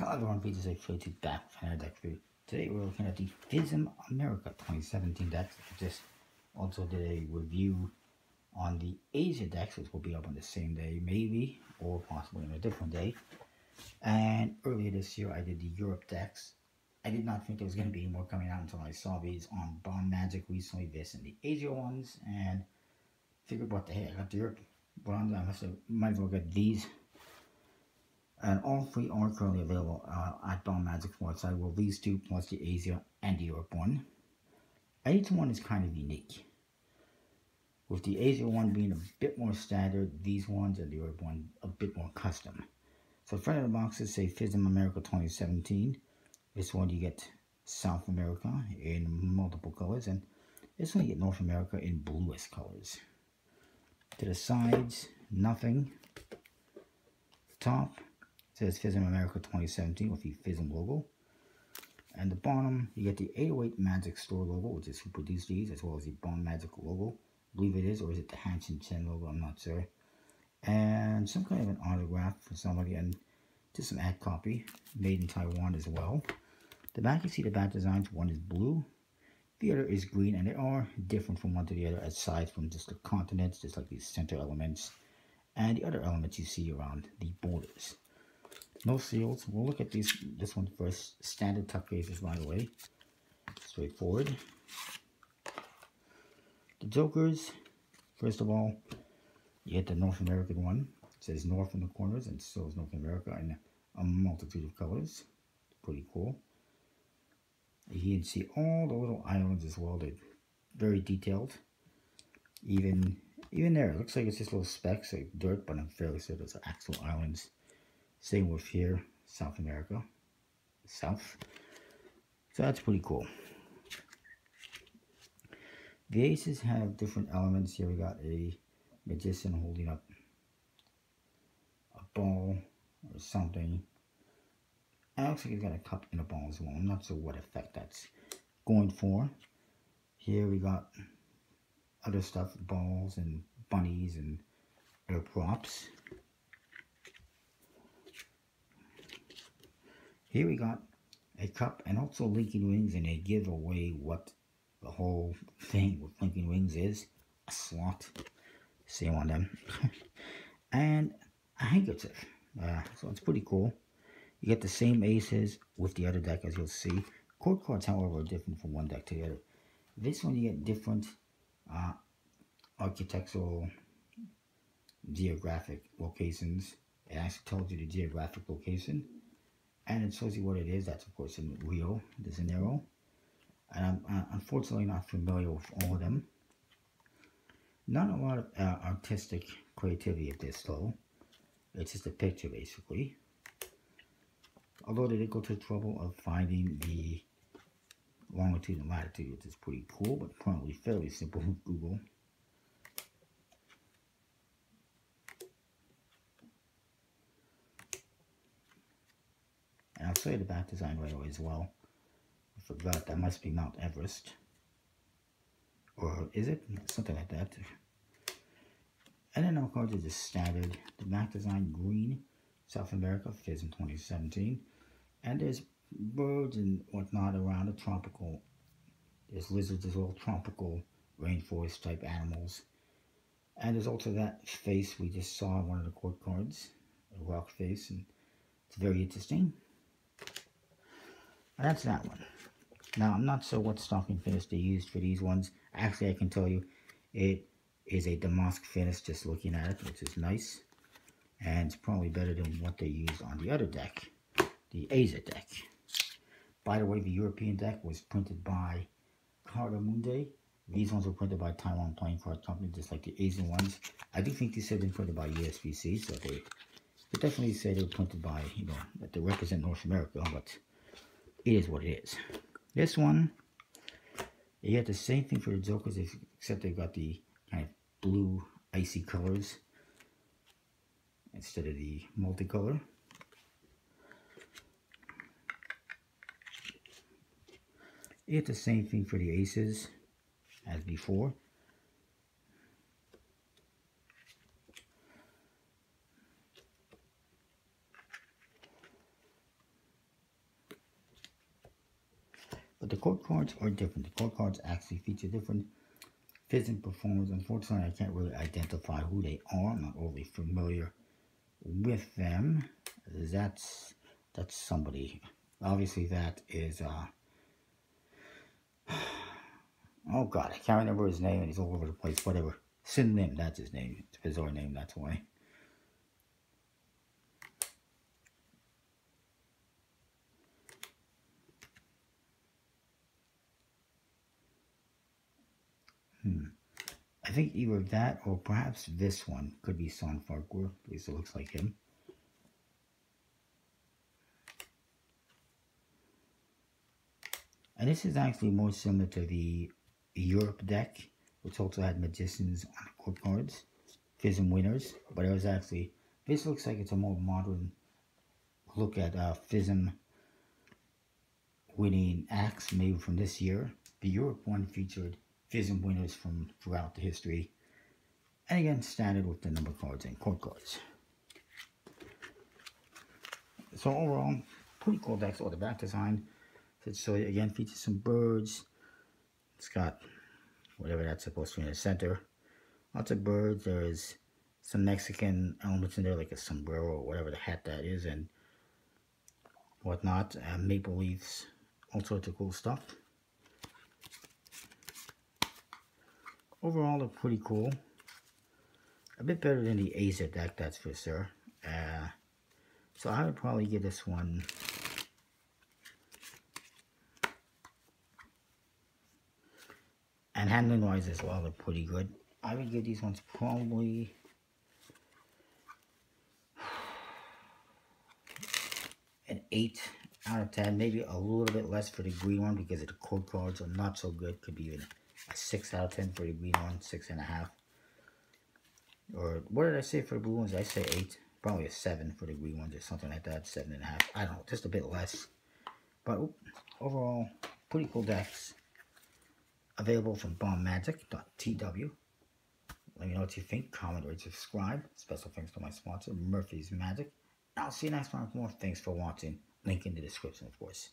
Hello everyone, BJ32 back with another deck review. Today we're looking at the FISM America 2017 deck. I just also did a review on the Asia decks, which will be up on the same day, maybe, or possibly on a different day. And earlier this year I did the Europe decks. I did not think there was going to be more coming out until I saw these on Bomb Magic recently, this and the Asia ones, and figured what the heck, I got the Europe ones, I might as well get these. And all three are currently available at Bomb Magic's website. Well, these two plus the Asia and the Europe one. Each one is kind of unique. With the Asia one being a bit more standard, these ones and the Europe one a bit more custom. So front of the boxes say FISM America 2017. This one you get South America in multiple colors, and this one you get North America in bluest colors. To the sides, nothing. Top says FISM America 2017 with the FISM logo. And the bottom, you get the 808 Magic Store logo, which is who produced these, as well as the Bomb Magic logo. I believe it is, or is it the Hanshin Chen logo? I'm not sure. And some kind of an autograph for somebody, and just some ad copy, made in Taiwan as well. The back, you see the back designs. One is blue, the other is green, and they are different from one to the other, aside from just the continents, just like these center elements, and the other elements you see around the borders. No seals. We'll look at this one first. Standard tuck cases, by the way. Straightforward. The Jokers, first of all, you get the North American one. It says North in the corners, and so is North America in a multitude of colors. Pretty cool. You can see all the little islands as well. They're very detailed. Even there, it looks like it's just little specks, like dirt, but I'm fairly sure those are actual islands. Same with here, South America, South. So that's pretty cool. The aces have different elements. Here we got a magician holding up a ball or something. It looks like he's got a cup and a ball as well. I'm not sure what effect that's going for. Here we got other stuff, balls and bunnies and other props. Here we got a cup and also linking rings, and they give away what the whole thing with linking rings is. A slot, same on them. And a handkerchief. So it's pretty cool. You get the same aces with the other deck, as you'll see. Court cards, however, are different from one deck to the other. This one you get different architectural geographic locations. It actually tells you the geographic location. And it shows you what it is. That's, of course, in Rio de Janeiro. And I'm unfortunately not familiar with all of them. Not a lot of artistic creativity at this, though. It's just a picture, basically. Although they did go to the trouble of finding the longitude and latitude, which is pretty cool, but probably fairly simple with Google. And I'll show you the back design right away as well. I forgot, that must be Mount Everest. Or is it? Something like that. And then our cards are just standard. The back design, green, South America, FISM 2017. And there's birds and whatnot around the tropical. There's lizards as well, tropical rainforest type animals. And there's also that face we just saw on one of the court cards. A rock face, and it's very interesting. And that's that one. Now, I'm not sure what stocking finish they used for these ones. Actually, I can tell you it is a damask finish just looking at it, which is nice. And it's probably better than what they used on the other deck, the Asia deck. By the way, the European deck was printed by Carta Mundi. These ones were printed by Taiwan Playing Card Company, just like the Asian ones. I do think these have been printed by USBC, so they definitely say they were printed by, you know, that they represent North America, but it is what it is. This one, you get the same thing for the Jokers, except they've got the kind of blue, icy colors instead of the multicolor. You get the same thing for the aces as before. But the code cards are different. The code cards actually feature different FISM performers. Unfortunately, I can't really identify who they are. I'm not overly familiar with them. That's somebody. Obviously, that is oh god, I can't remember his name, and he's all over the place. Whatever. Sin Lim, that's his name. It's a bizarre name, that's why. I think either that or perhaps this one could be Son Farquhar. At least it looks like him. And this is actually more similar to the Europe deck, which also had magicians on the court cards, FISM winners. But it was actually, this looks like it's a more modern look at FISM winning acts maybe from this year. The Europe one featured FISM winners from throughout the history. And again, standard with the number cards and court cards. So overall, pretty cool decks. Or the back design. So again, features some birds. It's got whatever that's supposed to be in the center. Lots of birds. There's some Mexican elements in there, like a sombrero or whatever the hat that is, and whatnot. Maple leaves, all sorts of cool stuff. Overall, they're pretty cool. A bit better than the AZ deck, that's for sure. So I would probably give this one and handling wise as well, they're pretty good. I would give these ones probably an 8 out of 10. Maybe a little bit less for the green one because the code cards are not so good. Could be even a 6 out of 10 for the green one, 6.5. Or what did I say for the blue ones? Did I say 8? Probably a 7 for the green ones or something like that. 7.5. I don't know, just a bit less. But overall, pretty cool decks. Available from bombmagic.tw. Let me know what you think. Comment or subscribe. Special thanks to my sponsor, Murphy's Magic. I'll see you next time with more. Thanks for watching. Link in the description, of course.